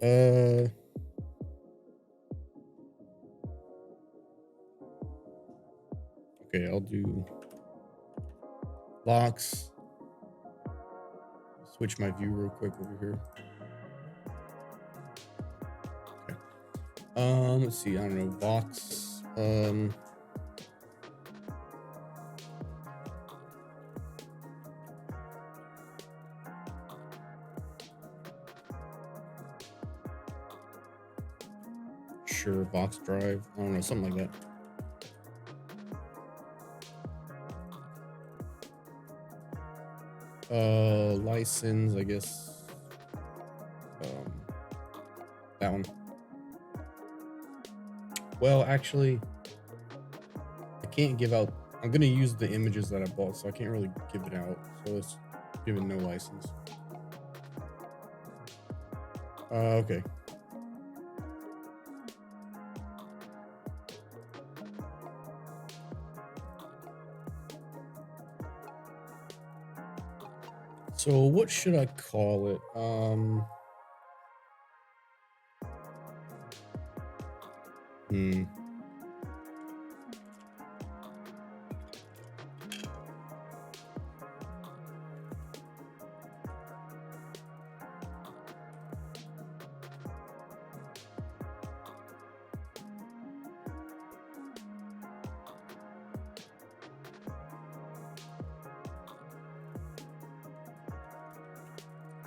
Uh, okay, I'll do Vox. Switch my view real quick over here. Okay. Let's see. I don't know. Vox. Sure. Vox drive. I don't know. Something like that. License. I guess. That one. Well, actually, I can't give out. I'm gonna use the images that I bought, so I can't really give it out. So let's give it no license. Okay. So what should I call it?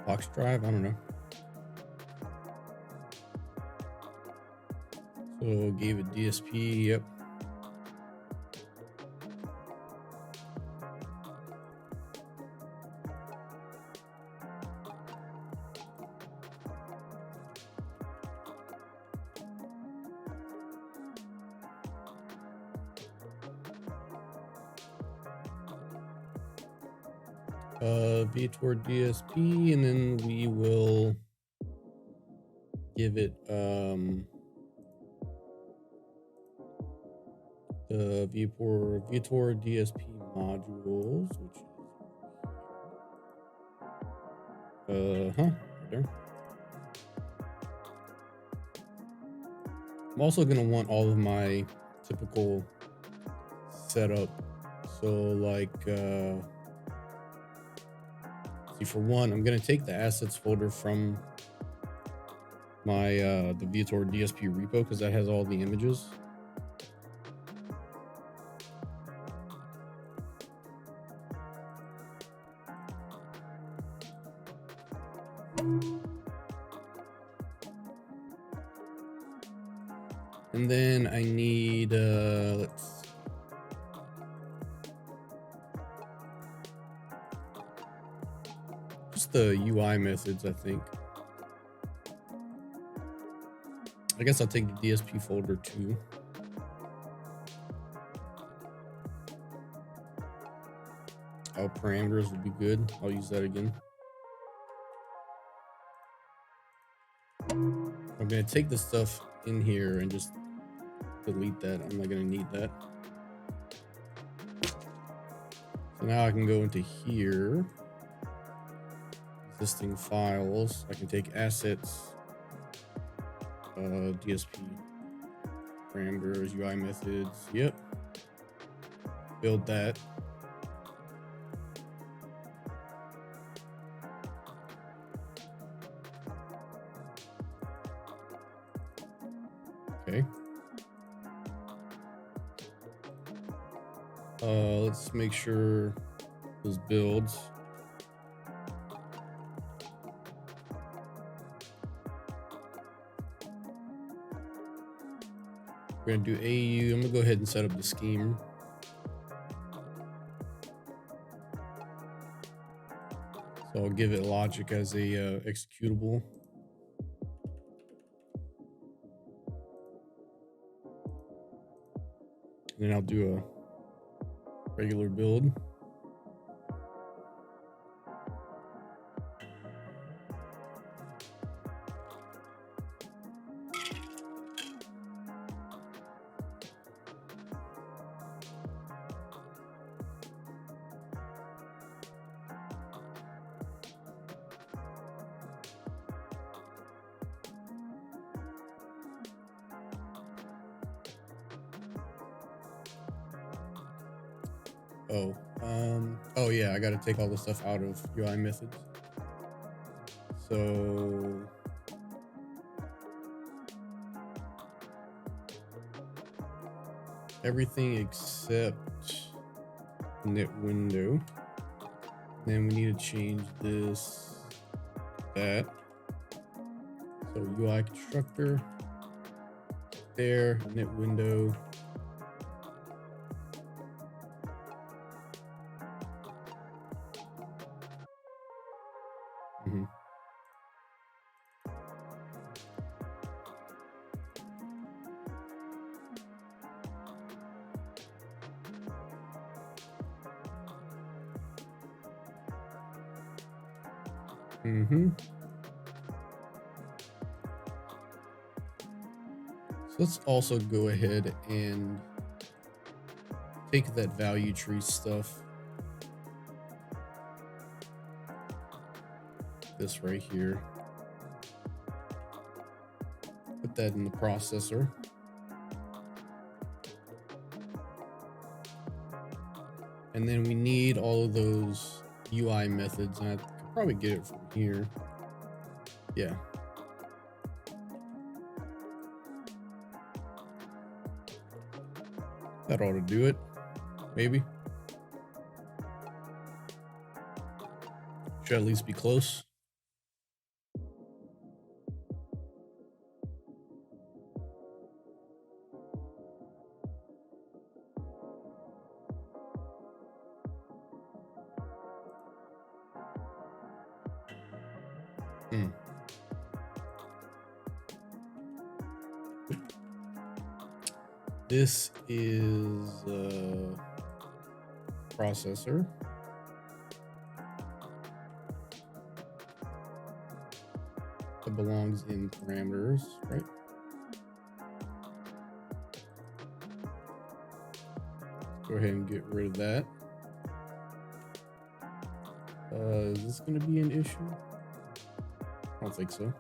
Box drive? I don't know. So gave it DSP. Yep. Vitor DSP, and then we will give it the Vitor DSP modules, which is right there. I'm also gonna want all of my typical setup. So like see, for one, I'm gonna take the assets folder from my the Vitor DSP repo because that has all the images. And then I need let's just the UI methods, I think. I guess I'll take the DSP folder too. Oh, parameters would be good. I'll use that again. I'm gonna take the stuff in here and just delete that. I'm not gonna need that. So now I can go into here, existing files. I can take assets, DSP, parameters, UI methods. Yep. Build that. Okay. Let's make sure those builds. We're gonna do AU. I'm gonna go ahead and set up the scheme. So I'll give it logic as a executable. And then I'll do a regular build. Oh yeah, I gotta take all the stuff out of UI methods. So everything except knit window. Then we need to change this, that. So UI constructor there, knit window. Mm-hmm. Mm-hmm. So let's also go ahead and take that value tree stuff. This right here. Put that in the processor. And then we need all of those UI methods, and I could probably get it from here. Yeah. That ought to do it, maybe. Should at least be close. This is a processor. That belongs in parameters, right? Go ahead and get rid of that. Is this going to be an issue? I don't think so.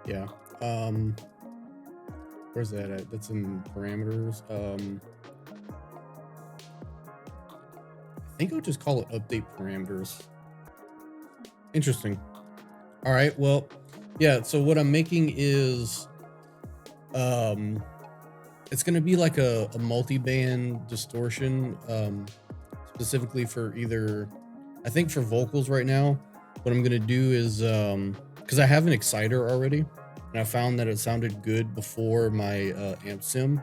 Yeah. Where's that at? That's in parameters. I think I'll just call it update parameters. Interesting. All right. Well, yeah. So what I'm making is, it's going to be like a multi-band distortion, specifically for either, I think for vocals right now. What I'm going to do is, because I have an exciter already, and I found that it sounded good before my amp sim.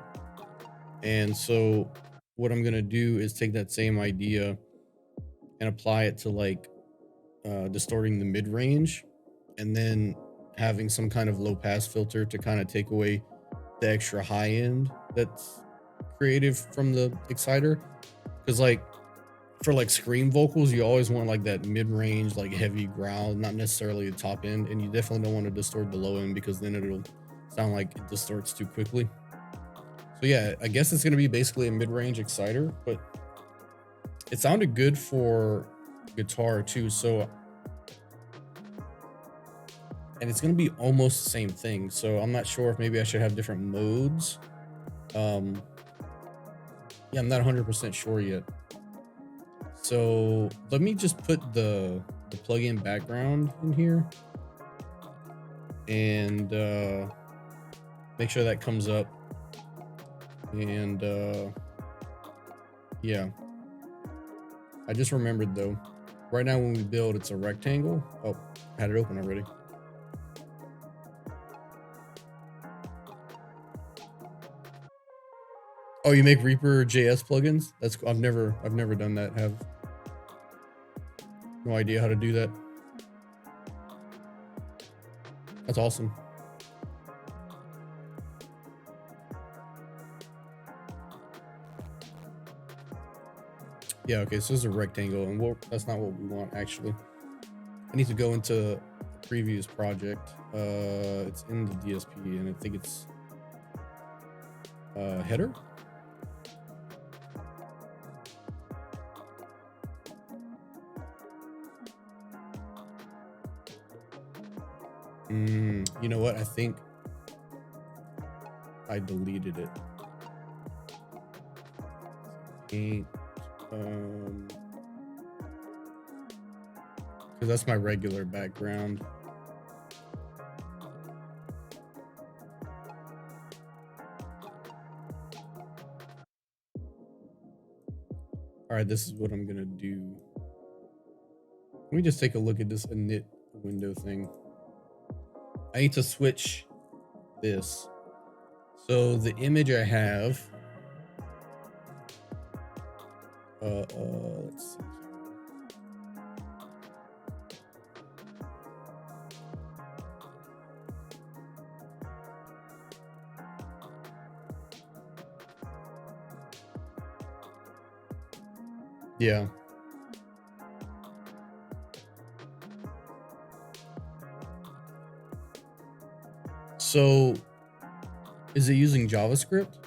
And so what I'm going to do is take that same idea and apply it to like distorting the mid range, and then having some kind of low pass filter to kind of take away the extra high end that's creative from the exciter. Because like for like scream vocals, you always want like that mid range, like heavy growl, not necessarily the top end, and you definitely don't want to distort the low end because then it'll sound like it distorts too quickly. So yeah, I guess it's going to be basically a mid range exciter, but it sounded good for guitar too. So, and it's going to be almost the same thing. So I'm not sure if maybe I should have different modes. Yeah, I'm not 100% sure yet. So let me just put the plugin background in here and make sure that comes up. And yeah, I just remembered though, right now when we build, it's a rectangle. Oh, I had it open already. Oh, you make Reaper JS plugins? That's cool. I've never done that. Have no idea how to do that. That's awesome. Yeah, okay, so this is a rectangle, and that's not what we want, actually. I need to go into a previous project. It's in the DSP, and I think it's header. You know what? I think I deleted it. Paint, because that's my regular background. All right, this is what I'm gonna do. Let me just take a look at this init window thing. I need to switch this. So the image I have, let's see. Yeah. So is it using JavaScript?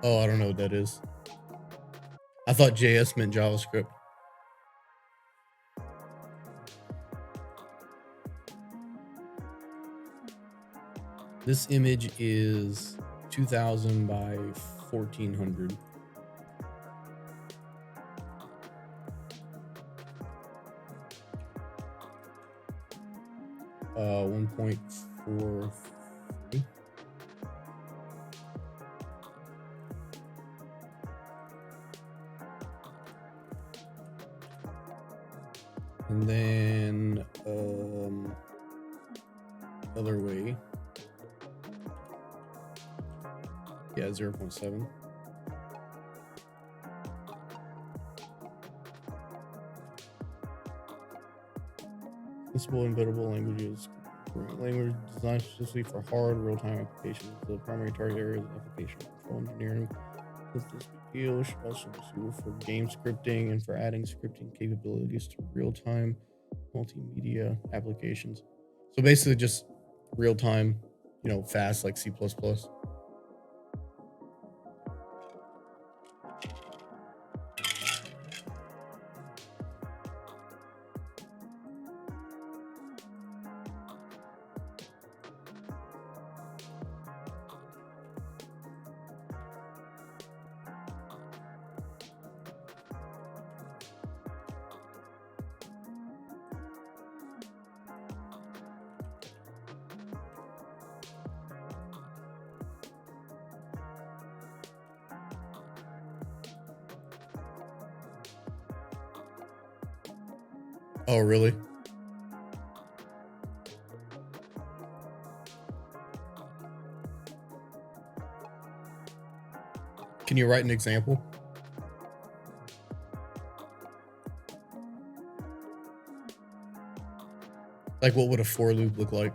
Oh, I don't know what that is. I thought JS meant JavaScript. This image is 2000 by 1400. 1.43. And then other way. Yeah, 0.7. Principal embeddable languages. Language designed specifically for hard real-time applications. The primary target area is application control engineering. This deal should also be suitable for game scripting and for adding scripting capabilities to real-time multimedia applications. So basically just real-time, fast like C++. Oh, really? Can you write an example? Like, what would a for loop look like?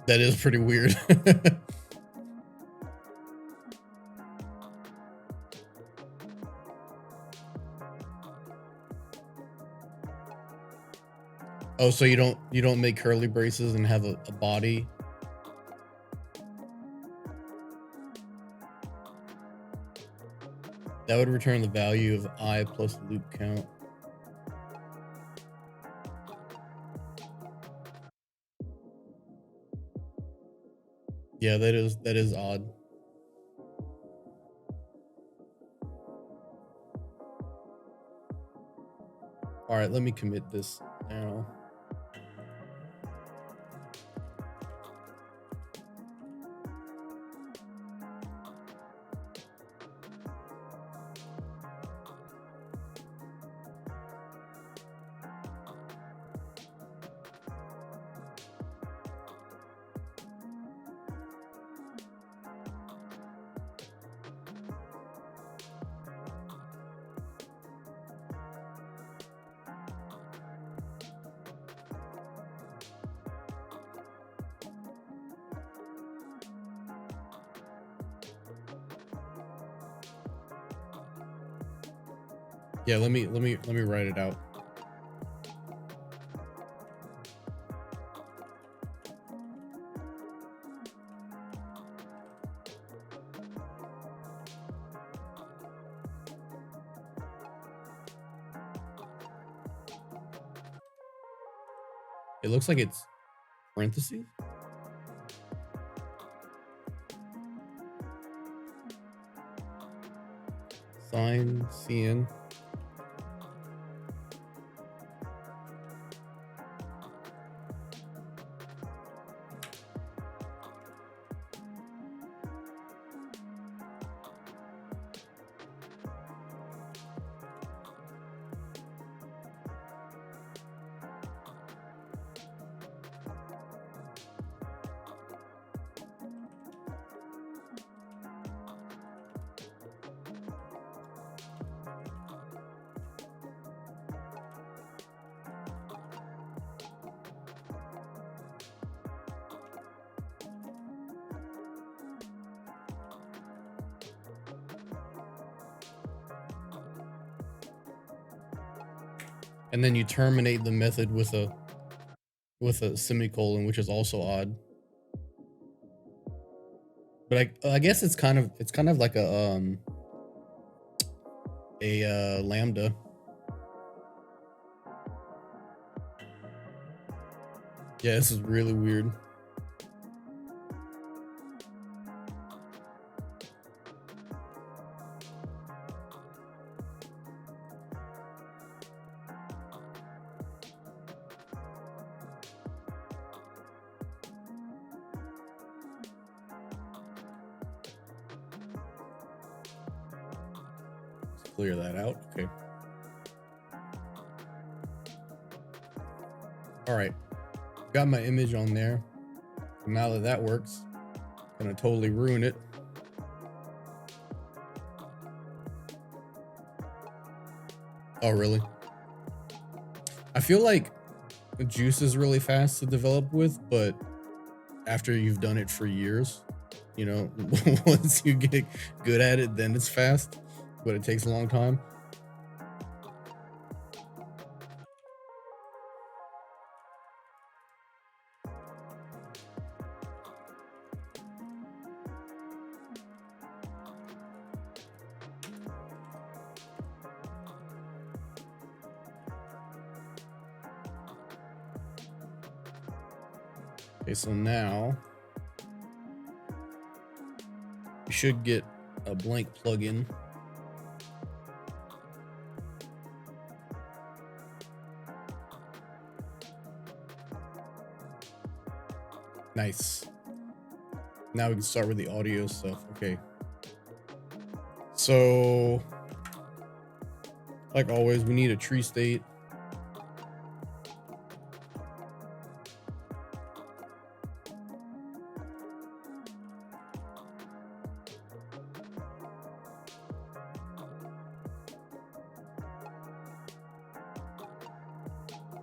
That is pretty weird. Oh, so you don't make curly braces and have a body? That would return the value of I plus loop count. Yeah, that is odd. All right, let me commit this now. Yeah, let me write it out. It looks like it's parentheses. Sign CN. And then you terminate the method with a semicolon, which is also odd. But I guess it's kind of like a lambda. Yeah, this is really weird. Clear that out. Okay. All right. Got my image on there. Now that works, I'm gonna totally ruin it. Oh, really? I feel like Juice is really fast to develop with, but after you've done it for years, you know, once you get good at it, then it's fast, but it takes a long time. Okay, so now you should get a blank plugin. Nice. Now we can start with the audio stuff. Okay. So, like always, we need a tree state.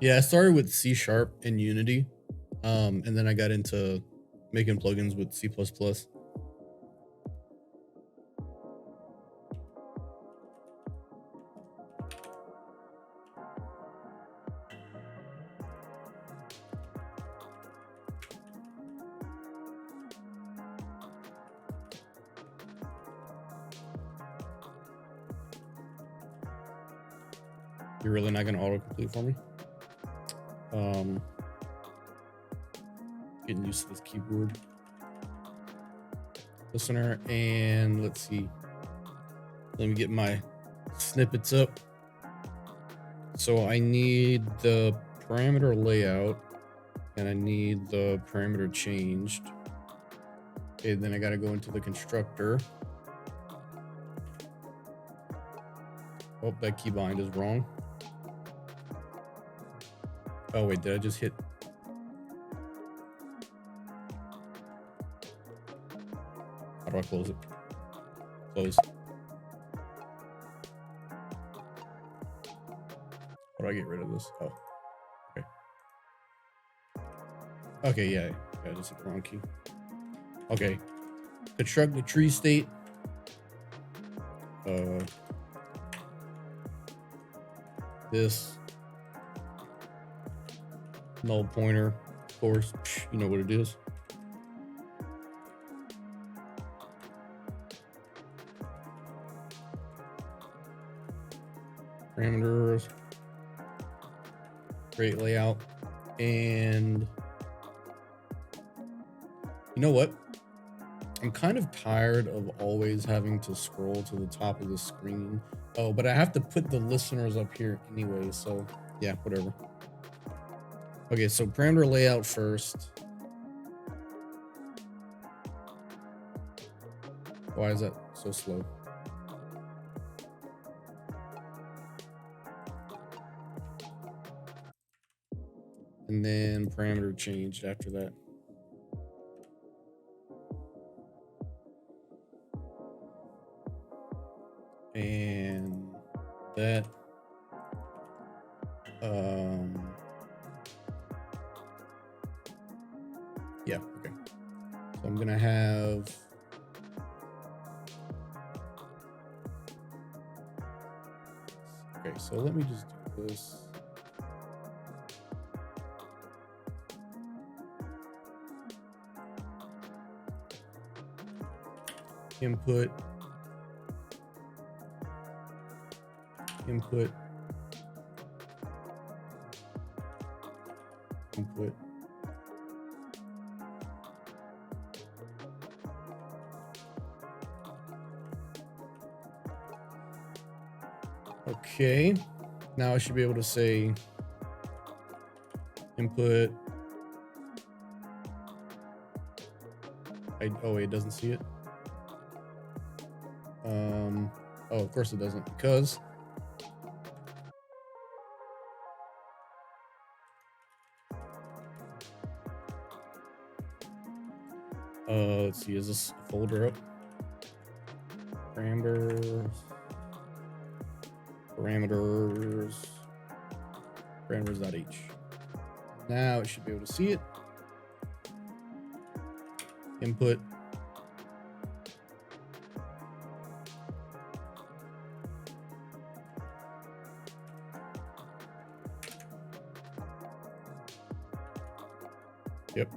Yeah, I started with C# and Unity, and then I got into making plugins with C++. You're really not gonna autocomplete for me? Getting used to this keyboard. Listener, and let's see. Let me get my snippets up. So I need the parameter layout and I need the parameter changed. Okay, then I got to go into the constructor. Oh, that keybind is wrong. Oh wait, did I just hit? How do I close it? Close. How do I get rid of this? Oh, okay. Okay, yeah, I just hit the wrong key. Okay, construct the tree state. This null pointer, of course, you know what it is. Parameters, create layout, and you know what? I'm kind of tired of always having to scroll to the top of the screen. Oh, but I have to put the listeners up here anyway, so yeah, whatever. Okay, so parameter layout first. Why is that so slow? And then parameter changed after that. And that yeah, okay. So I'm gonna have okay, so let me just do this. Input, input, input. Okay, now I should be able to say input. Oh wait, it doesn't see it. Oh, of course it doesn't, because let's see, is this folder up? Parameters, parameters.h. Now it should be able to see it. Input. Yep.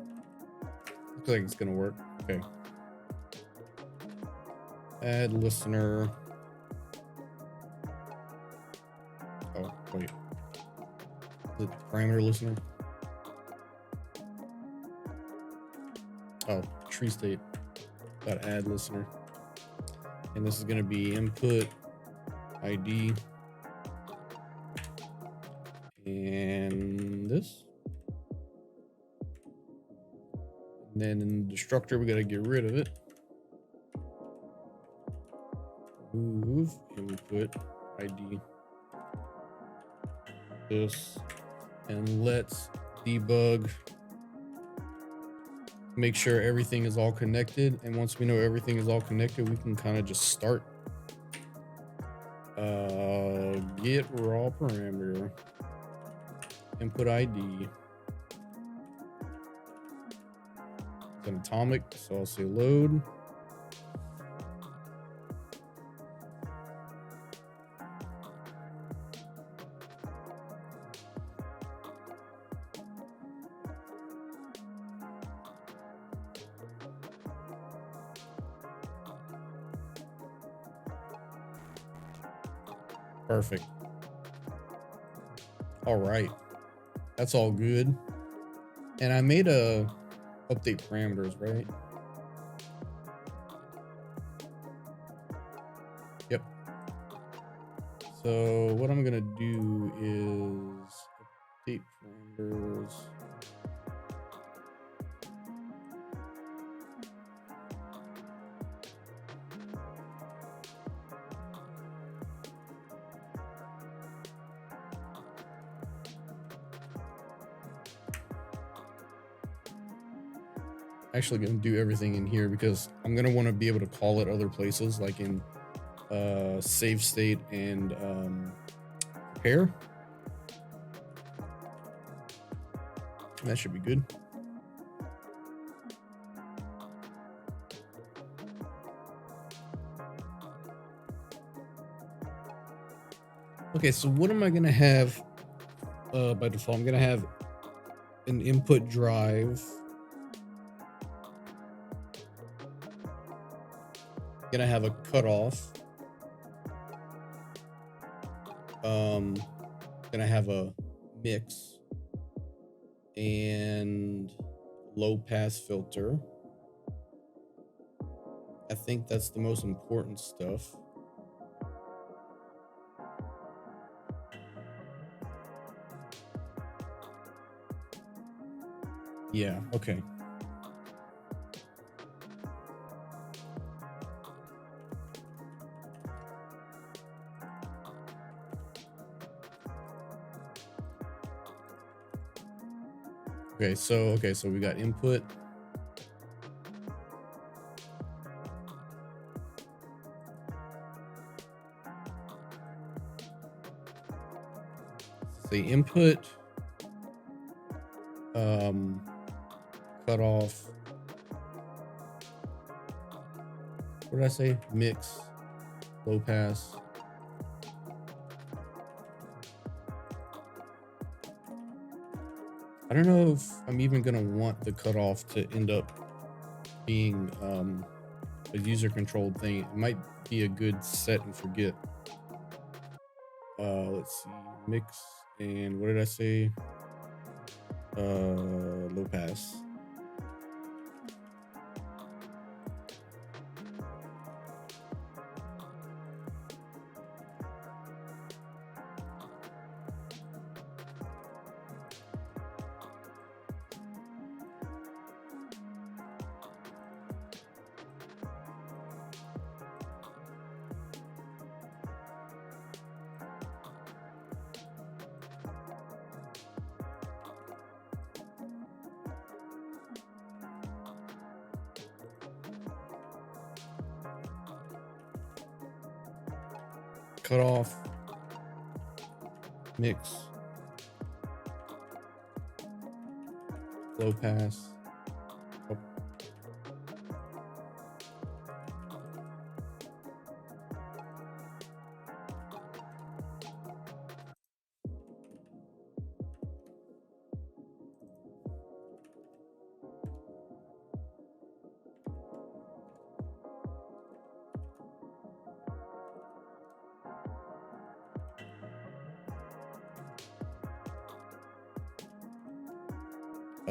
Looks like it's gonna work. Okay. Add listener. Oh, wait. Is it parameter listener? Oh, tree state. Got add listener. And this is gonna be input ID. And this. And then in the destructor, we gotta get rid of it. Move input ID. This. And let's debug. Make sure everything is all connected. And once we know everything is all connected, we can kind of just start. Get raw parameter. Input ID. It's an atomic, so I'll say load. Perfect. All right. That's all good. And I made a update parameters, right? Yep. So what I'm gonna do is update parameters. Actually gonna do everything in here because I'm gonna want to be able to call it other places, like in save state and prepare. That should be good. Okay, so what am I gonna have by default? I'm gonna have an input drive. Gonna have a cutoff. Gonna have a mix and low pass filter. I think that's the most important stuff. Yeah, okay. Okay, so we got input. Say input cutoff. What did I say? Mix, low pass. I don't know if I'm even gonna want the cutoff to end up being a user controlled thing. It might be a good set and forget. Let's see, mix and what did I say? Low pass. Cutoff, mix, low pass.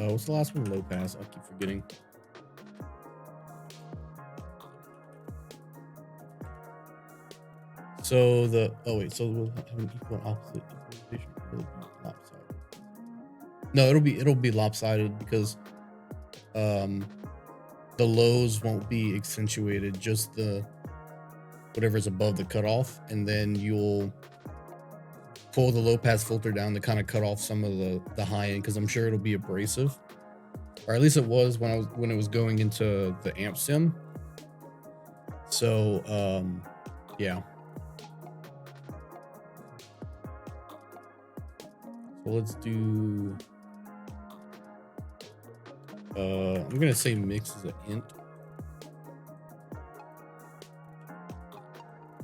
Oh. What's the last one? Low pass. I keep forgetting. So so we'll have an equal and opposite equalization. It'll be lopsided. No, it'll be lopsided because the lows won't be accentuated, just the whatever's above the cutoff, and then you'll pull the low pass filter down to kind of cut off some of the high end, because I'm sure it'll be abrasive, or at least it was when it was going into the amp sim. So yeah. So let's do I'm gonna say mix is an int.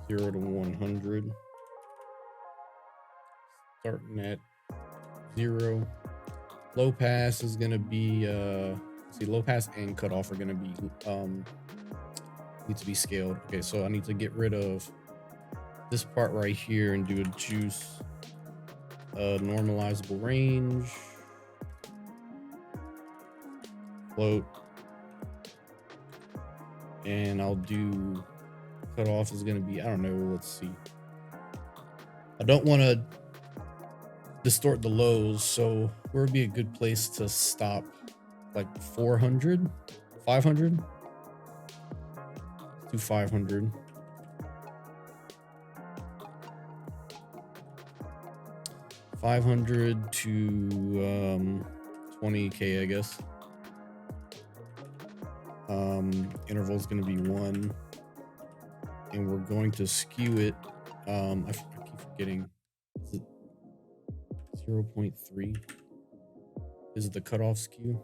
0 to 100. Starting at 0. Low pass is gonna be low pass and cutoff are gonna be need to be scaled. Okay, so I need to get rid of this part right here and do a juice normalizable range, float, and I'll do cutoff is gonna be, I don't know, let's see. I don't want to distort the lows, so where would be a good place to stop? Like 400, 500? Let's do 500. 500 to 20k, I guess. Interval is going to be 1, and we're going to skew it. I keep forgetting. Is it 0.3? Is it the cutoff skew?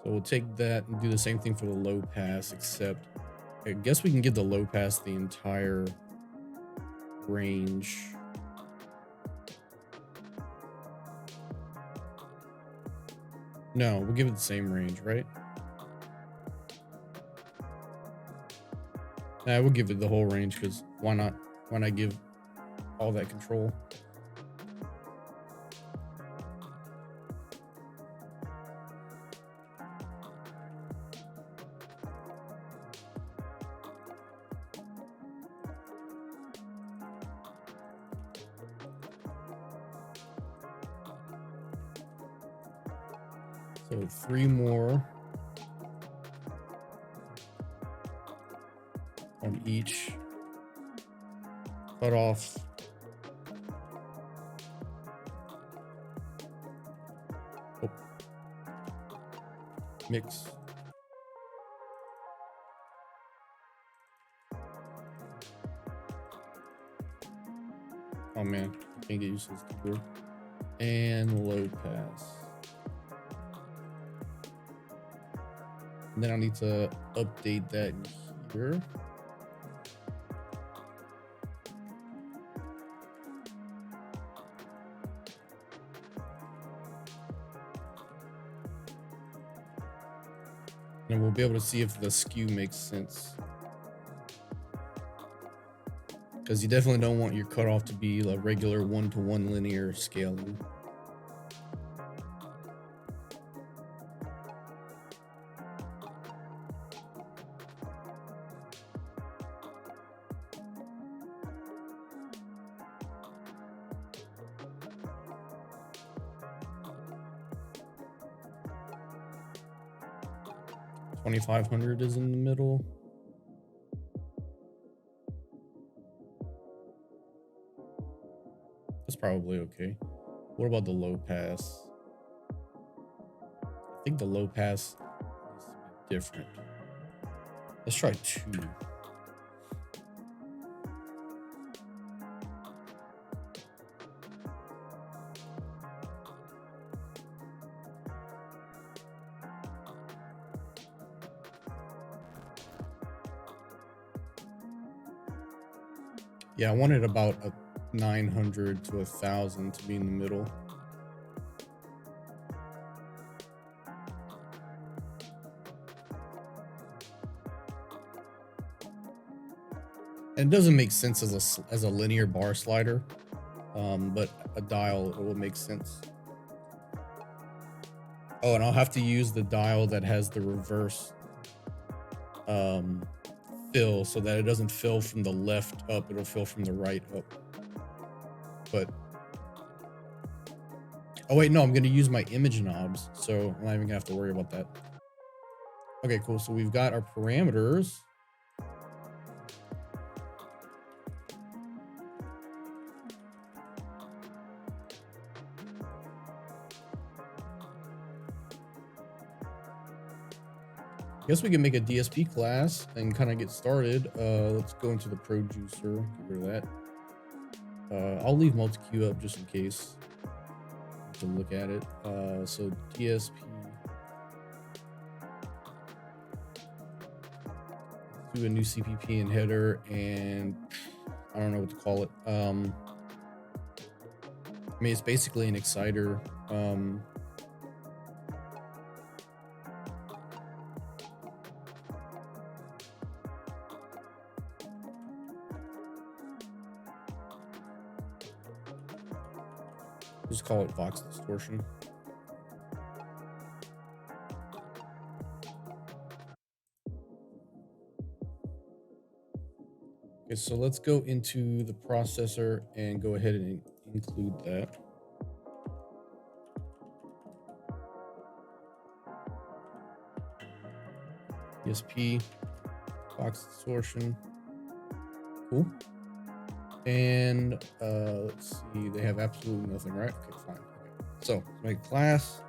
So we'll take that and do the same thing for the low pass, except I guess we can give the low pass the entire range. No, we'll give it the same range, right? Nah, we'll give it the whole range, because why not? Why not give all that control? So 3 more on each. Cut off. Oh. Mix. Oh man, I can't get used to this keyboard. And low pass. And then I need to update that here. And we'll be able to see if the skew makes sense. Because you definitely don't want your cutoff to be a regular 1-to-1 linear scaling. $2,500 is in the middle. That's probably okay. What about the low pass? I think the low pass is different. Let's try 2. Yeah, I wanted about a 900 to 1,000 to be in the middle. And it doesn't make sense as a linear bar slider, but a dial, it will make sense. Oh, and I'll have to use the dial that has the reverse fill, so that it doesn't fill from the left up, it'll fill from the right up. But oh wait, no, I'm going to use my image knobs, so I'm not even gonna have to worry about that. Okay, cool. So we've got our parameters. I guess we can make a DSP class and kind of get started. Let's go into the producer, get rid of that. I'll leave multi-Q up just in case to look at it. So DSP. Let's do a new CPP and header, and I don't know what to call it. I mean, it's basically an exciter. Just call it Vox Distortion. Okay, so let's go into the processor and go ahead and include that. ESP, box distortion, cool. And let's see, they have absolutely nothing, right? Okay, fine. Okay. So make class.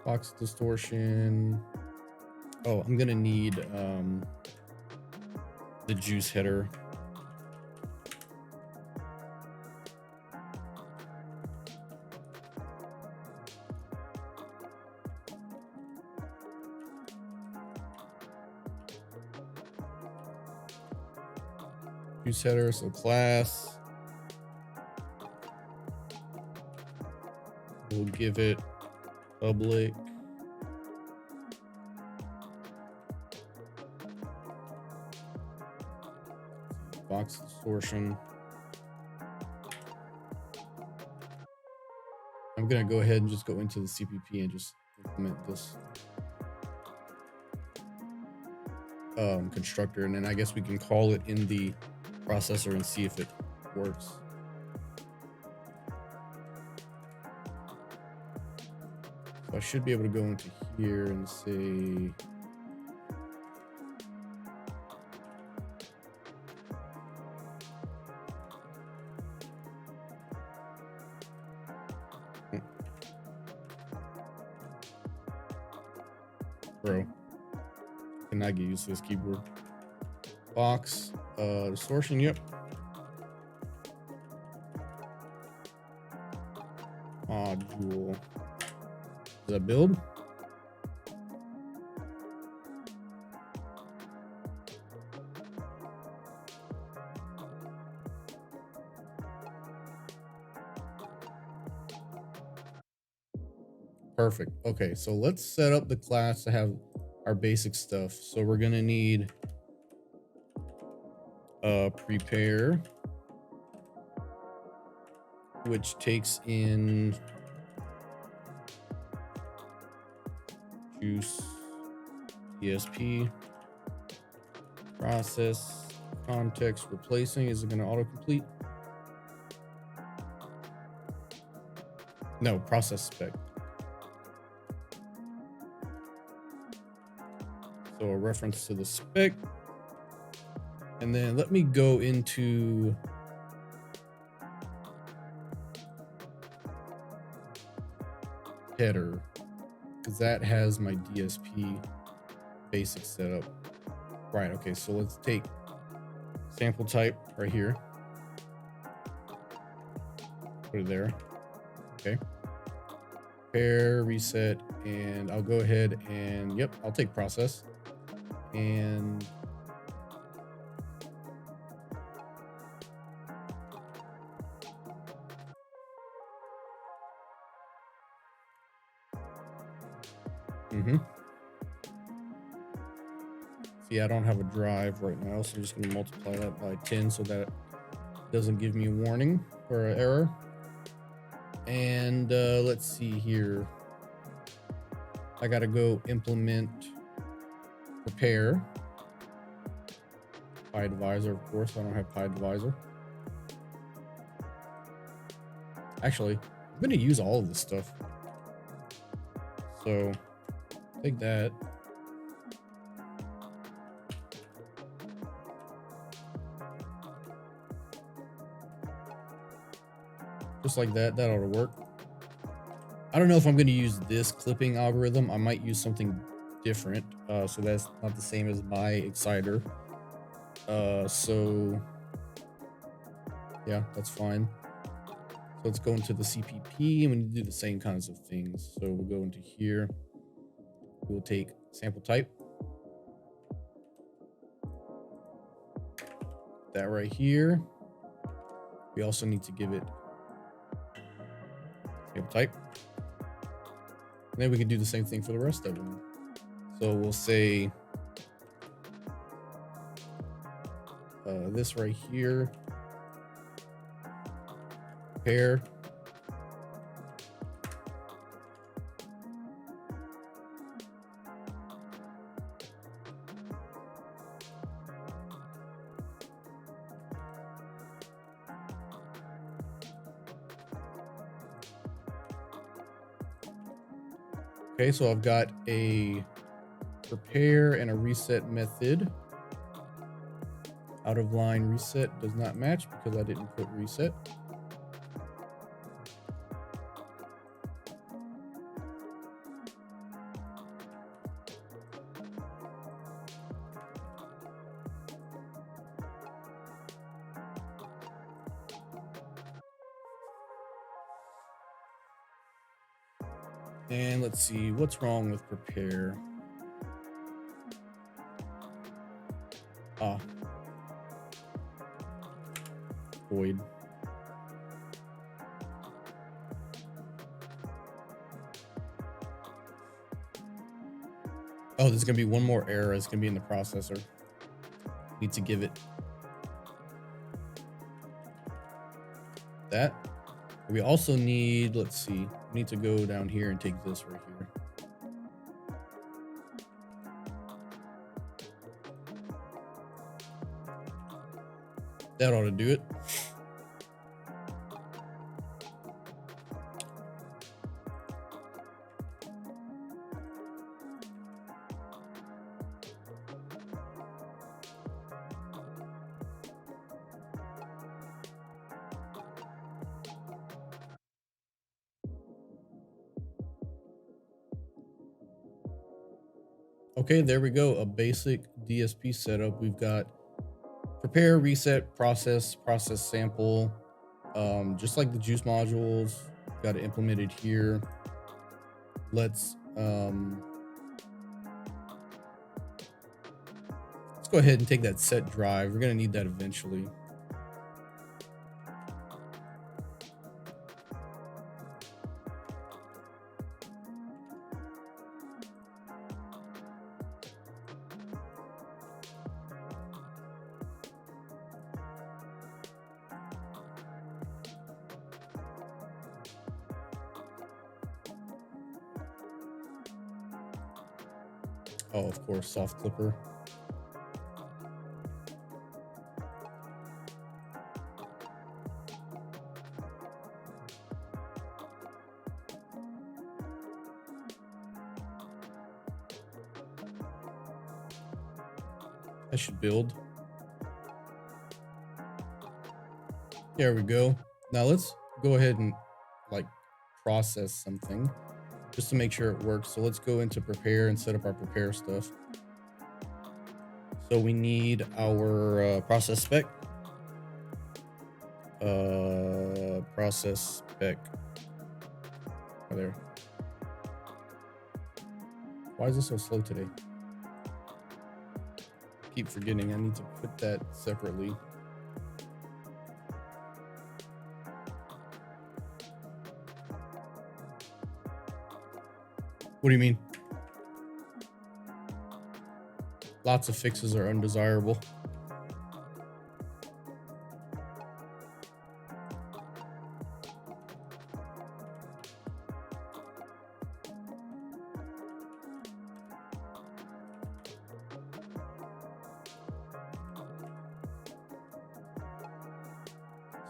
Box distortion. Oh, I'm gonna need the juice header. Juice header, so class. We'll give it public. Box distortion. I'm gonna go ahead and just go into the CPP and just implement this constructor, and then I guess we can call it in the processor and see if it works. So I should be able to go into here and say bro, cannot get used to this keyboard. Box distortion, yep. Module. Does that build? Perfect. Okay, so let's set up the class to have our basic stuff. So we're gonna need prepare, which takes in juice, ESP, process, context, replacing. Is it going to autocomplete? No, process spec. So a reference to the spec. And then let me go into header, because that has my DSP basic setup. Right, okay, so let's take sample type right here. Put it there. Okay. Pair, reset, and I'll go ahead and, yep, I'll take process. And see, I don't have a drive right now, so I'm just going to multiply that by 10 so that it doesn't give me a warning or an error. And let's see here. I got to go implement prepare Pi divisor. Of course, I don't have Pi divisor. Actually, I'm going to use all of this stuff. So take that. Just like that, that ought to work. I don't know if I'm going to use this clipping algorithm. I might use something different. So that's not the same as my exciter. So yeah, that's fine. So let's go into the CPP and we need to do the same kinds of things. So we'll go into here. We'll take sample type. That right here. We also need to give it sample type. And then we can do the same thing for the rest of them. So we'll say this right here, pair, Okay, so I've got a prepare and a reset method. Out of line reset does not match because I didn't put reset. And let's see, what's wrong with prepare? Ah, void. Oh, there's gonna be one more error. It's gonna be in the processor. Need to give it that. We also need, let's see, we need to go down here and take this right here. That ought to do it. Okay, there we go. A basic DSP setup. We've got prepare, reset, process sample. Just like the juice modules, got it implemented here. Let's go ahead and take that set drive. We're gonna need that eventually. Oh, of course, soft clipper. I should build. There we go. Now let's go ahead and like process something just to make sure it works. So let's go into prepare and set up our prepare stuff. So we need our process spec. Process spec. Oh, there. Why is this so slow today? Keep forgetting I need to put that separately. What do you mean? Lots of fixes are undesirable.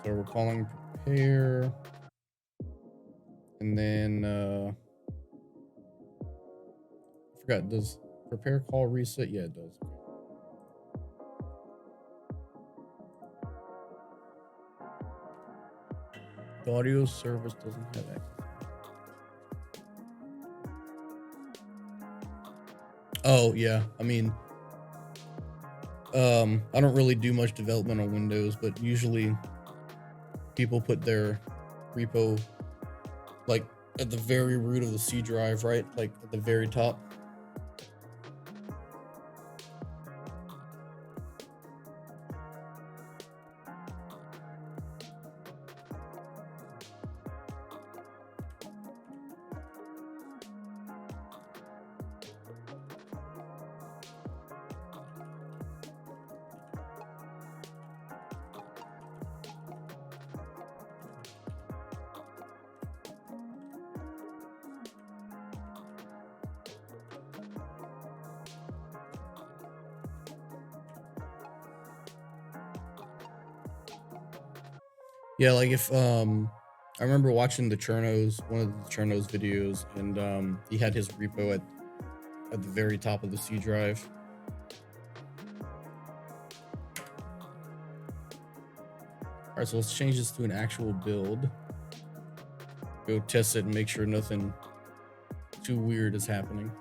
So we're calling prepare, and then I forgot, does prepare call reset? Yeah, it does. The audio service doesn't have access. Oh yeah, I mean, I don't really do much development on Windows, but usually people put their repo like at the very root of the C drive, right? Like at the very top. Yeah, like if I remember watching the Chernos, one of the Chernos videos, and he had his repo at the very top of the C drive. All right, so let's change this to an actual build. Go test it and make sure nothing too weird is happening.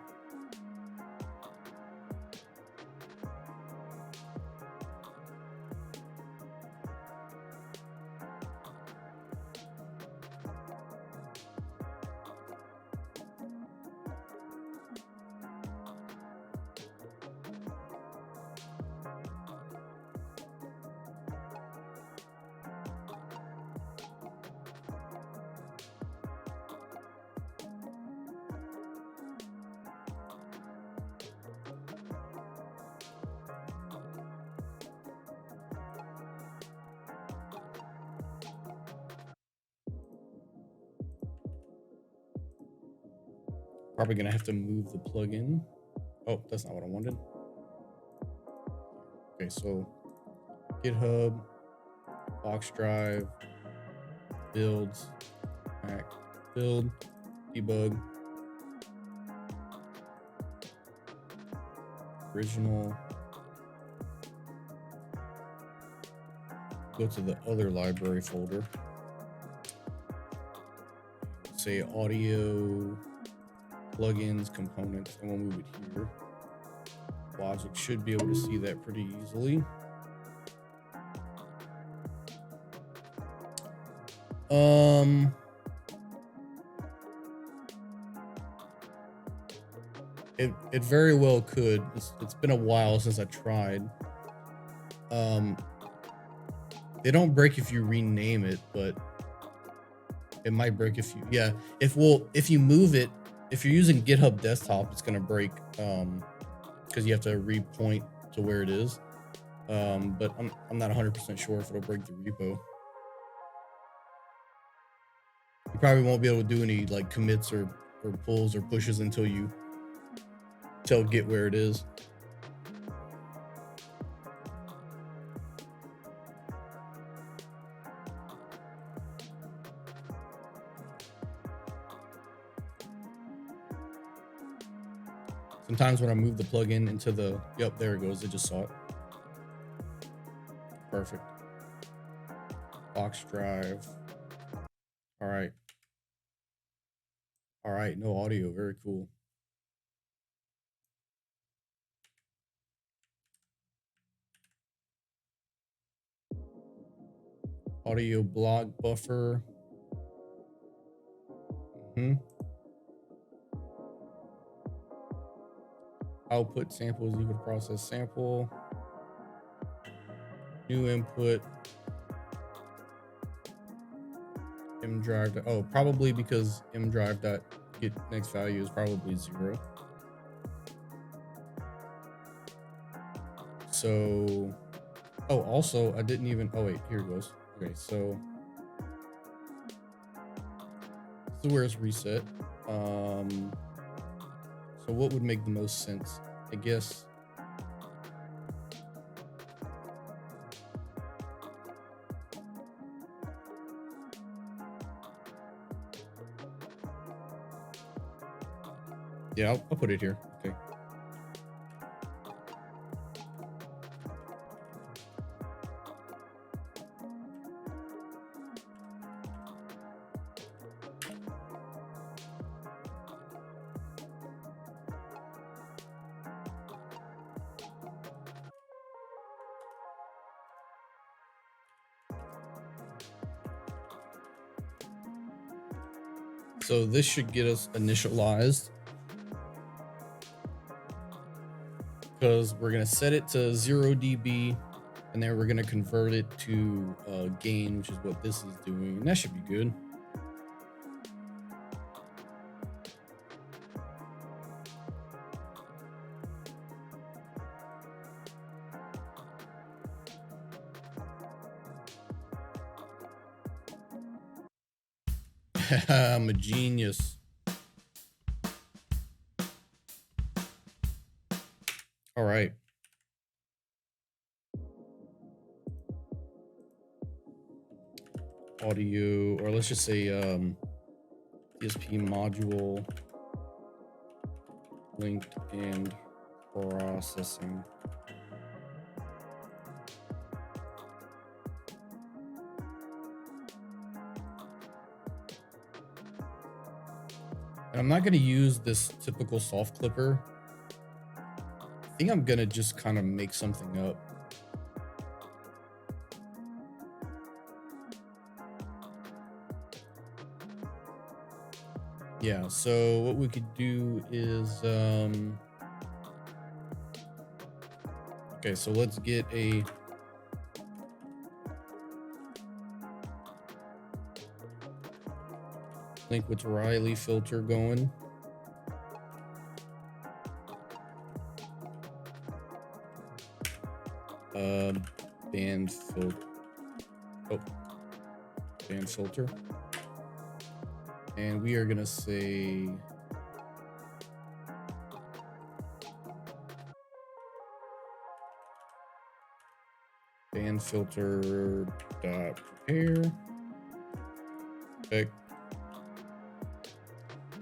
Probably gonna have to move the plugin. Oh, that's not what I wanted. Okay, so GitHub, box drive, builds, Mac, build, debug, original. Go to the other library folder. Say audio, plugins, components, and we'll move it here. Logic should be able to see that pretty easily. It very well could. It's been a while since I tried. They don't break if you rename it, but it might break if you, yeah. If you move it, if you're using GitHub Desktop, it's gonna break because you have to repoint to where it is. But I'm not 100% sure if it'll break the repo. You probably won't be able to do any like commits or pulls or pushes until you tell Git where it is. Sometimes when I move the plugin into the, yep, there it goes. It just saw it. Perfect. Box drive. All right. All right, no audio. Very cool. Audio block buffer. Output sample is equal to process sample. New input. mdrive. Oh, probably because mdrive dot get next value is probably 0. So, oh, also I didn't even. Oh wait, here it goes. Okay, so this is where it's reset. So what would make the most sense? I guess. Yeah, I'll put it here. Okay. So this should get us initialized because we're going to set it to 0 dB and then we're going to convert it to gain, which is what this is doing. And that should be good. I'm a genius. All right. audio, or let's just say DSP module linked and processing. And I'm not going to use this typical soft clipper. I think I'm going to just kind of make something up. Yeah, so what we could do is, okay, so let's get a link with Riley filter going. Band filter. Oh, band filter. And we are gonna say band filter dot prepare. Okay.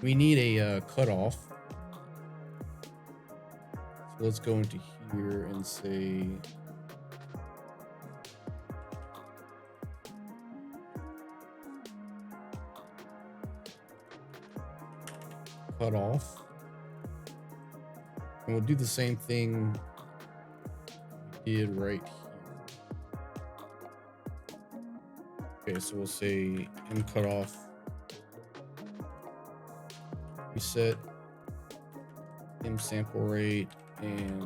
We need a cutoff. So let's go into here and say cutoff. And we'll do the same thing we did right here. Okay, so we'll say M cutoff reset, M sample rate, and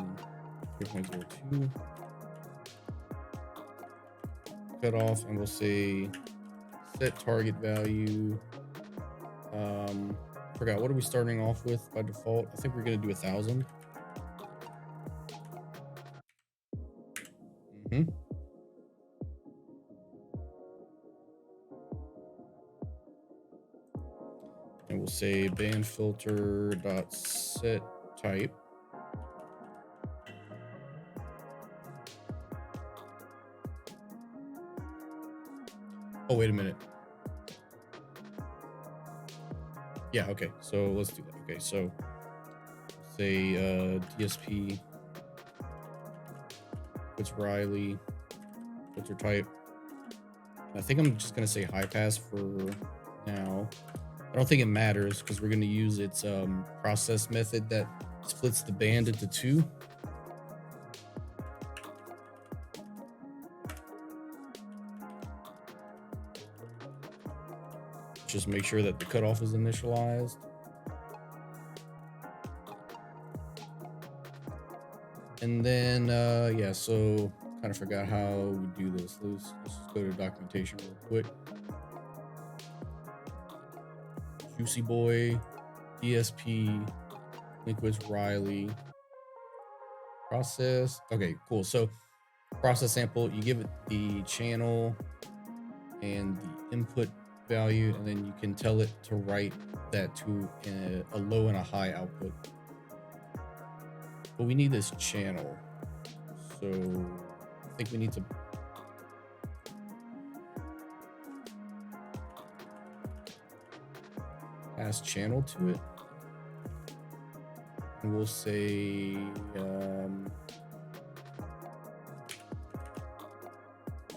3.02 cutoff, and we'll say set target value. Forgot, what are we starting off with by default? I think we're gonna do 1,000. And we'll say band filter dot set type. Oh, wait a minute. Yeah, okay, so let's do that. Okay, so say DSP, it's Riley, filter type. I think I'm just gonna say high pass for now. I don't think it matters because we're gonna use its process method that splits the band into two. Just make sure that the cutoff is initialized. And then, yeah, so kind of forgot how we do this. Let's just go to documentation real quick. Juicy Boy, DSP, Liquids Riley, process. Okay, cool. So process sample, you give it the channel and the input value, and then you can tell it to write that to a low and a high output. But we need this channel, so I think we need to pass channel to it, and we'll say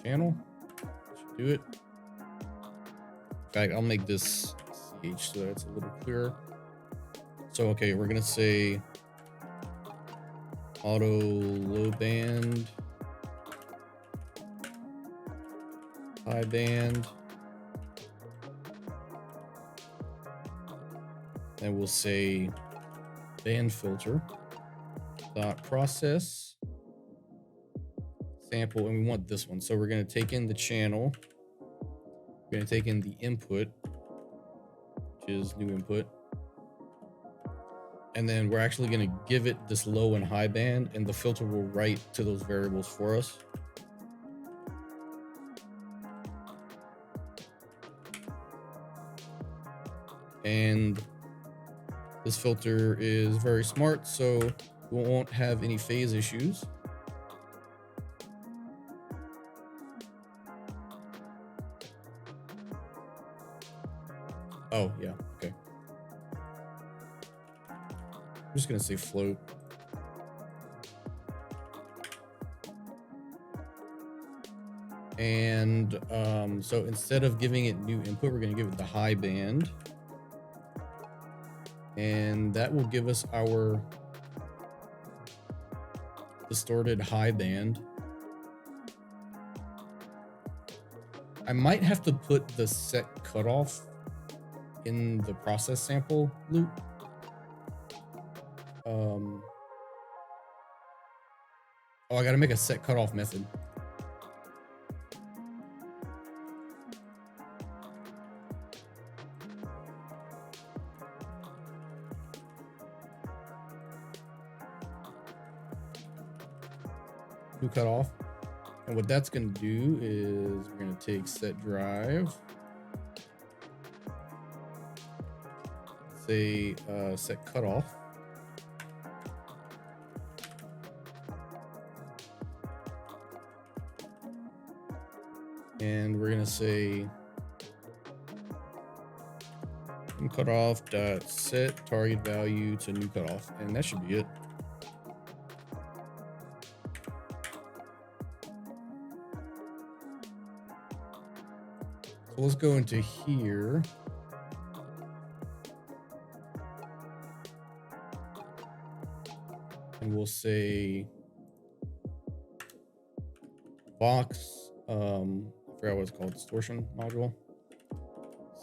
channel. Should do it. In fact, I'll make this CH so that it's a little clearer. So, okay, we're gonna say auto low band, high band, and we'll say band filter dot process sample, and we want this one. So we're gonna take in the channel. We're going to take in the input, which is new input. And then we're actually going to give it this low and high band, and the filter will write to those variables for us. And this filter is very smart, so we won't have any phase issues. Oh, yeah. Okay. I'm just going to say float. And so instead of giving it new input, we're going to give it the high band. And that will give us our distorted high band. I might have to put the set cutoff in the process sample loop. Oh, I got to make a set cutoff method. New cutoff. And what that's going to do is we're going to take set drive, say set cutoff, and we're going to say cutoff dot set target value to new cutoff, and that should be it. So let's go into here. And we'll say Vox, I forgot what it's called, distortion module.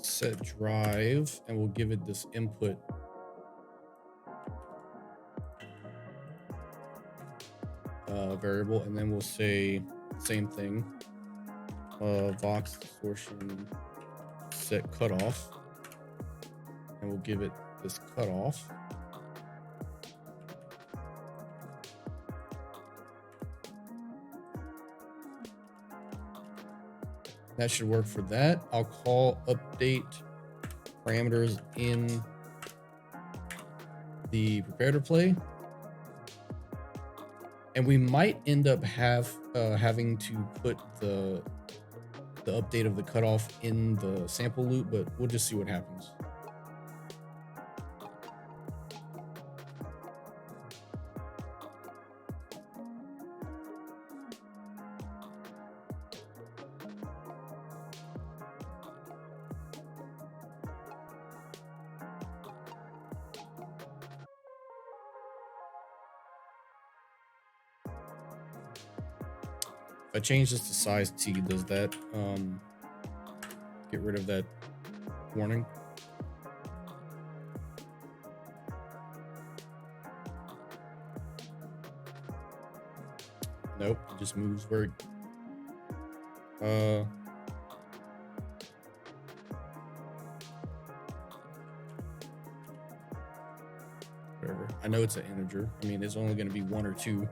Set drive, and we'll give it this input. Variable, and then we'll say same thing. Vox distortion set cutoff, and we'll give it this cutoff. That should work for that. I'll call update parameters in the prepare to play. And we might end up having to put the update of the cutoff in the sample loop, but we'll just see what happens. If I change this to size T, does that get rid of that warning? Nope, it just moves where whatever. I know it's an integer. I mean, it's only going to be 1 or 2.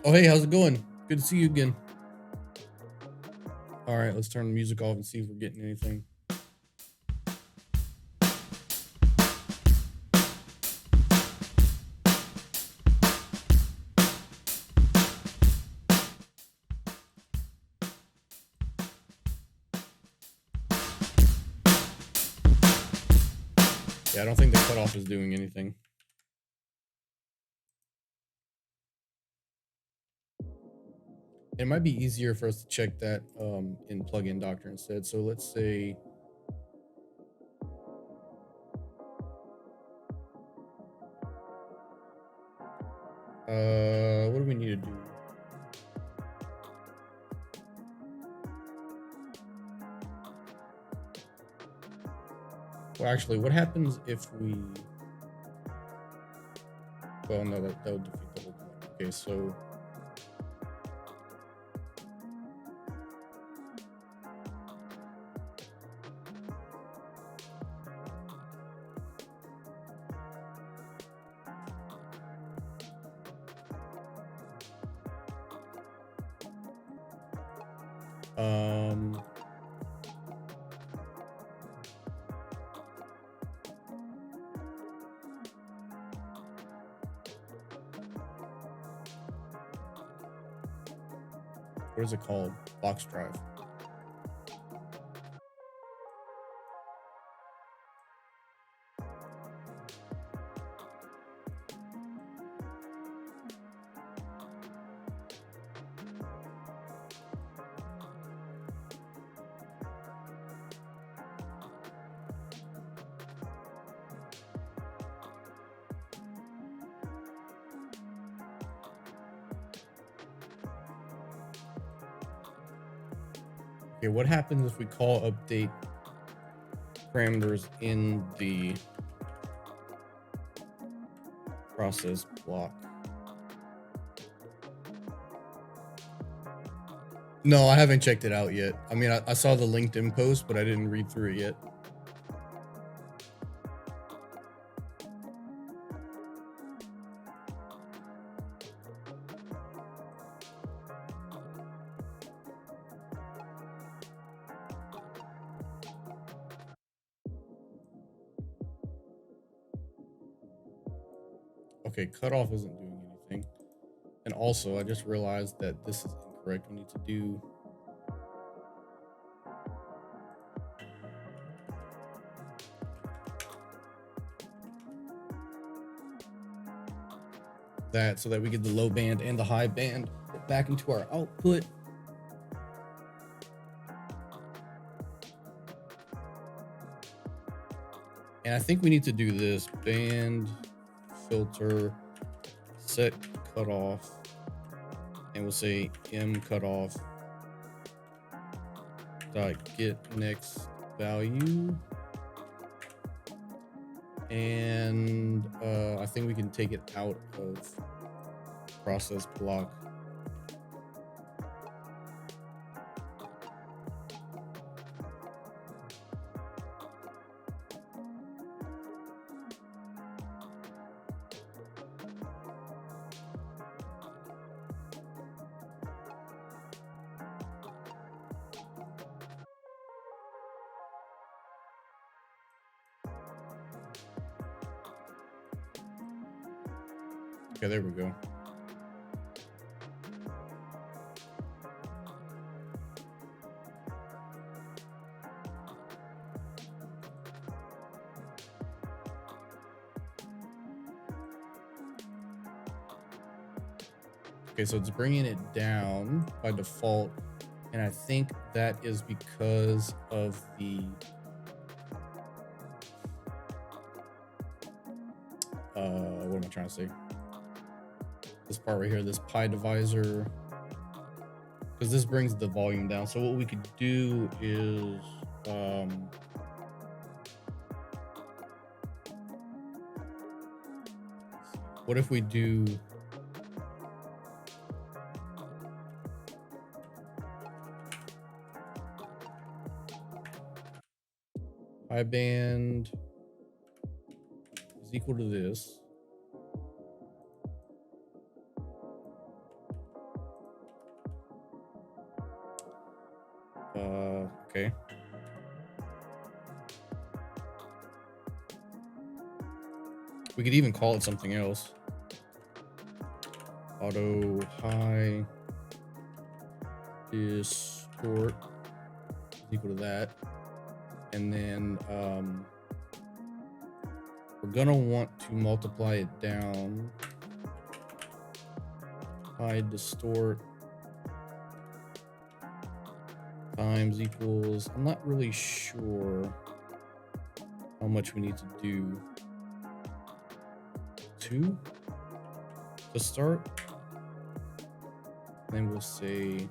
Oh, hey, how's it going? Good to see you again. All right, let's turn the music off and see if we're getting anything. Yeah, I don't think the cutoff is doing anything. It might be easier for us to check that in plugin doctor instead. So let's say what do we need to do? Well, actually, what happens if we... Well, no, that would defeat the whole point. Okay, so... what is it called? Box drive. Okay, what happens if we call update parameters in the process block? No, I haven't checked it out yet. I mean, I saw the LinkedIn post, but I didn't read through it yet. Okay, cutoff isn't doing anything. And also, I just realized that this is incorrect. We need to do that so that we get the low band and the high band back into our output. And I think we need to do this band filter set cutoff, and we'll say m cutoff dot get next value. And I think we can take it out of process block. Okay, there we go. Okay, so it's bringing it down by default, and I think that is because of the what am I trying to say? This part right here, this pi divisor, because this brings the volume down. So what we could do is what if we do high band is equal to this. Okay. We could even call it something else. Auto high distort is equal to that. And then we're gonna want to multiply it down. High distort times equals, I'm not really sure how much we need to do. 2 to start. Then we'll say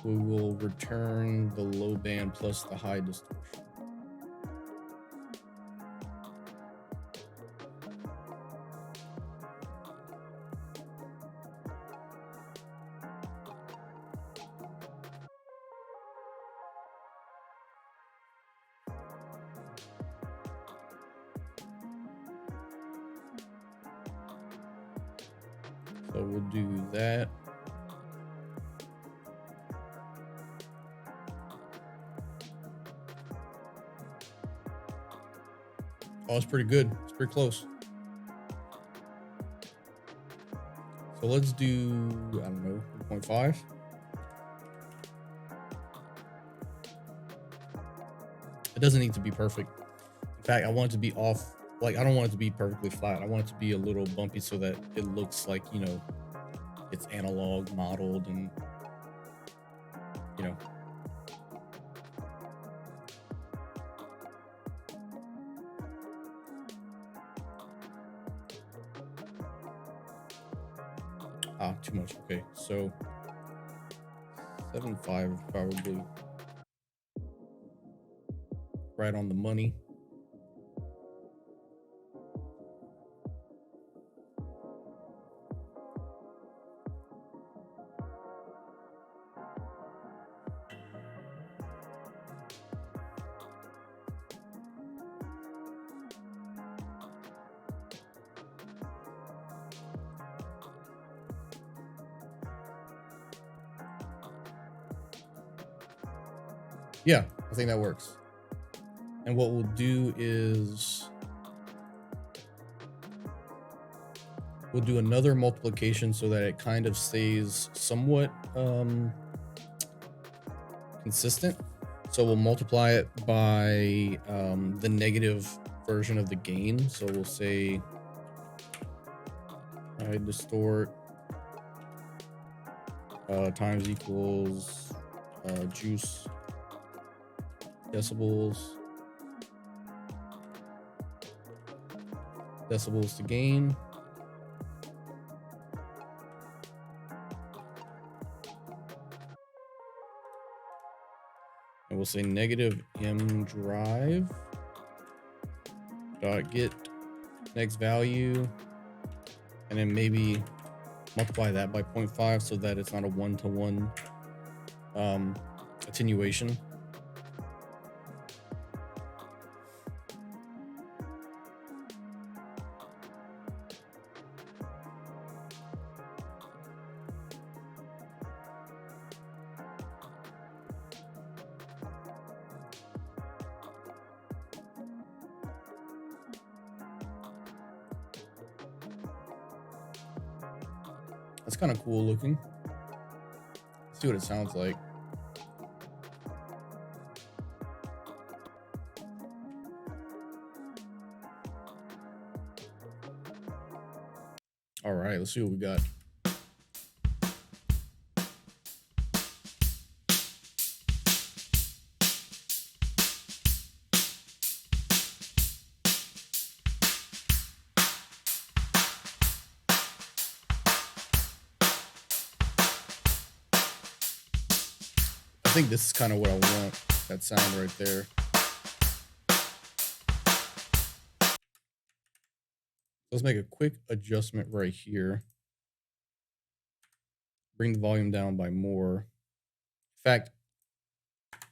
we will return the low band plus the high distortion. So we'll do that. Oh, it's pretty good. It's pretty close. So let's do, I don't know, 0.5. It doesn't need to be perfect. In fact, I want it to be off. Like, I don't want it to be perfectly flat. I want it to be a little bumpy so that it looks like, you know, it's analog modeled and, you know. Too much. Okay, so 7.5 probably right on the money. Yeah, I think that works. And what we'll do is we'll do another multiplication so that it kind of stays somewhat consistent. So we'll multiply it by the negative version of the gain. So we'll say distort times equals juice decibels to gain. And we'll say negative m drive dot get next value, and then maybe multiply that by 0.5 so that it's not a one-to-one attenuation. That's kind of cool looking. Let's see what it sounds like. All right, let's see what we got. I think this is kind of what I want, that sound right there. Let's make a quick adjustment right here. Bring the volume down by more. In fact,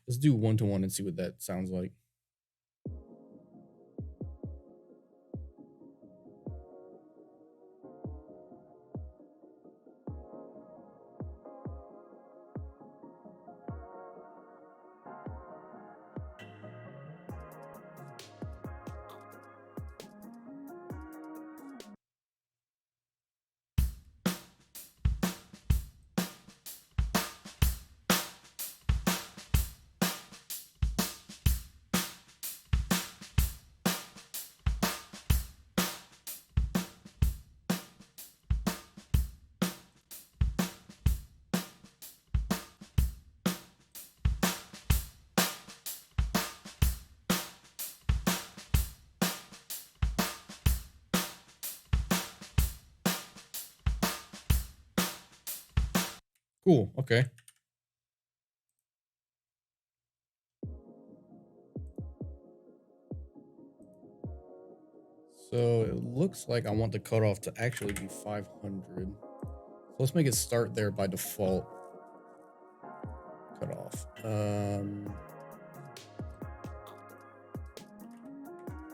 let's do one-to-one and see what that sounds like. Cool, okay. So it looks like I want the cutoff to actually be 500. So let's make it start there by default. Cutoff.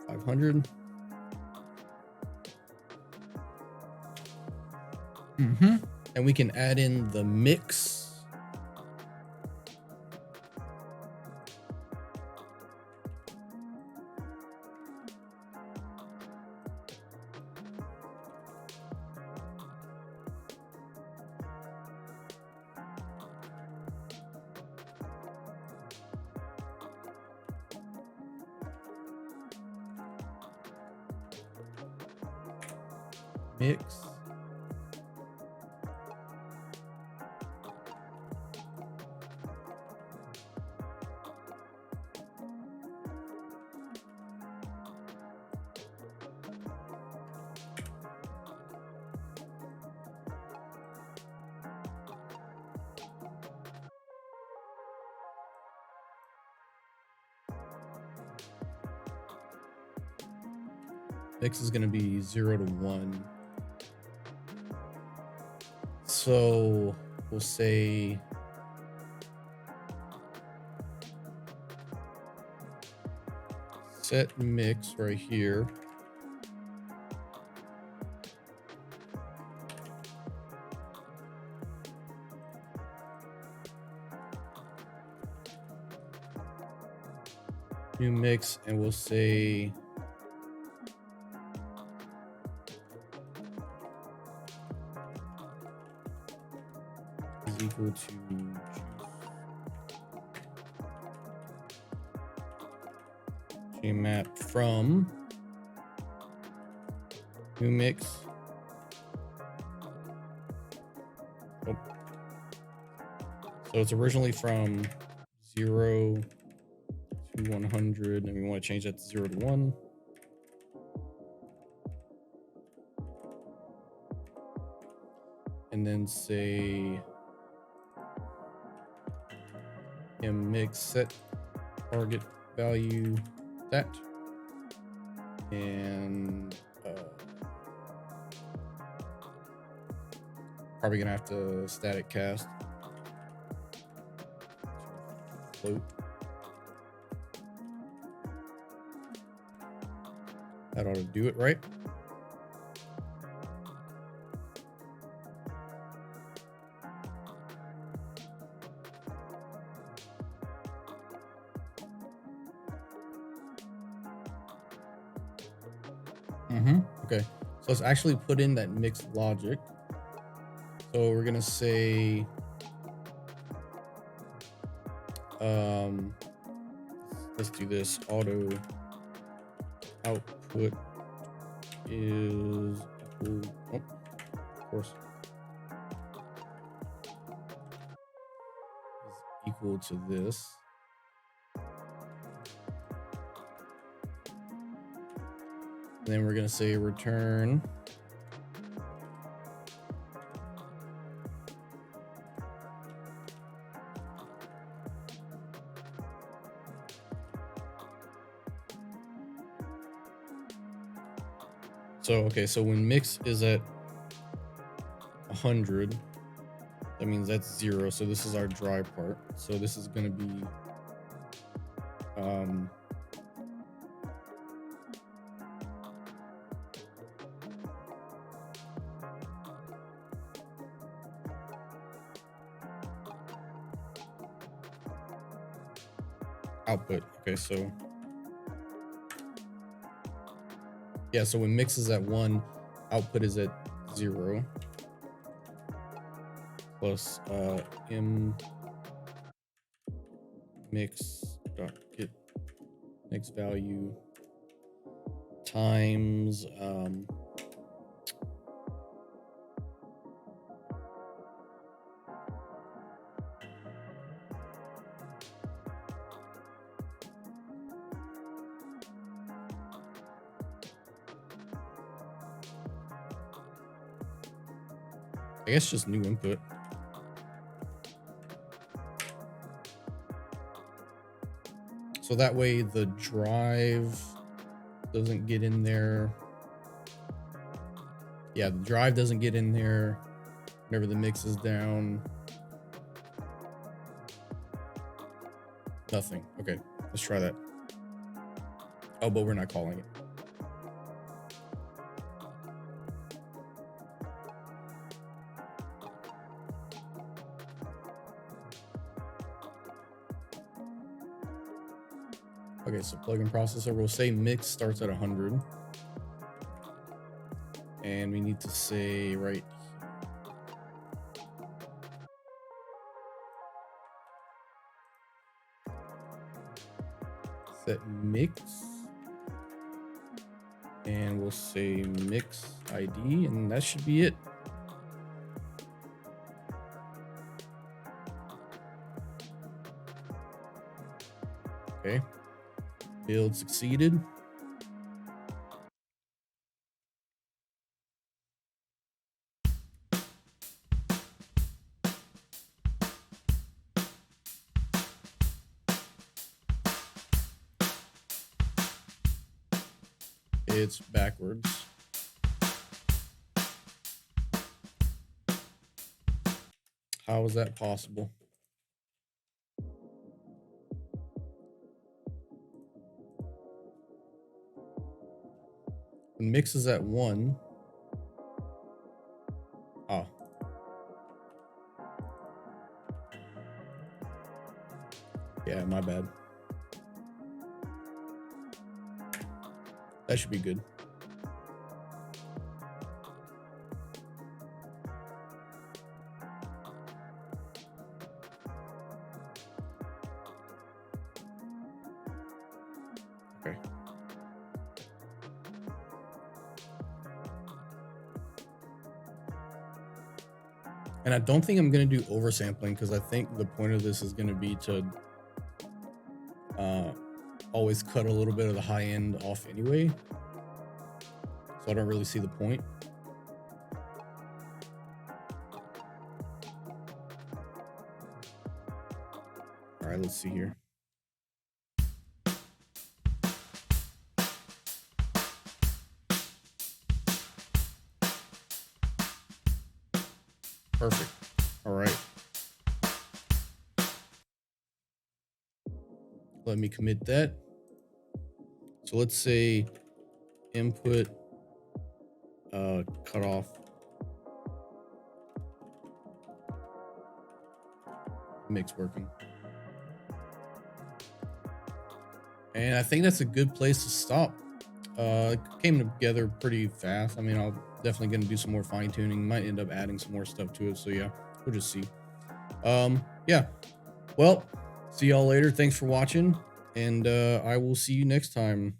500. And we can add in the mix. mix. Mix is going to be 0 to 1. So we'll say set mix right here. New mix, and we'll say is equal to gmap from new mix. Oh. So it's originally from 0 to 100, and we want to change that to 0 to 1. And then say mix set target value that, and probably gonna have to static cast float. That ought to do it, right? Okay, so let's actually put in that mixed logic. So we're gonna say let's do this. Auto output is equal, oh, of course, is equal to this. And then we're gonna say return so when mix is at 100, that means that's 0. So this is our dry part. So this is gonna be output. Okay, so yeah, so when mix is at 1, output is at 0, plus m mix dot get next value times I guess just new input. So that way the drive doesn't get in there. Yeah, the drive doesn't get in there whenever the mix is down. Nothing. Okay, let's try that. Oh, but we're not calling it. Okay, so plugin processor, we'll say mix starts at 100. And we need to say right set mix and we'll say mix ID, and that should be it. Okay, build succeeded. It's backwards. How is that possible? The mix is at 1. Oh. Yeah, my bad. That should be good. Okay. And I don't think I'm going to do oversampling because I think the point of this is going to be to always cut a little bit of the high end off anyway. So I don't really see the point. All right, let's see here. Perfect. All right. Let me commit that. So let's say input cutoff. Mix working. And I think that's a good place to stop. It came together pretty fast. I mean, I'm definitely going to do some more fine tuning. Might end up adding some more stuff to it. So yeah, we'll just see. Yeah. Well, see y'all later. Thanks for watching. And I will see you next time.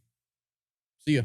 See ya.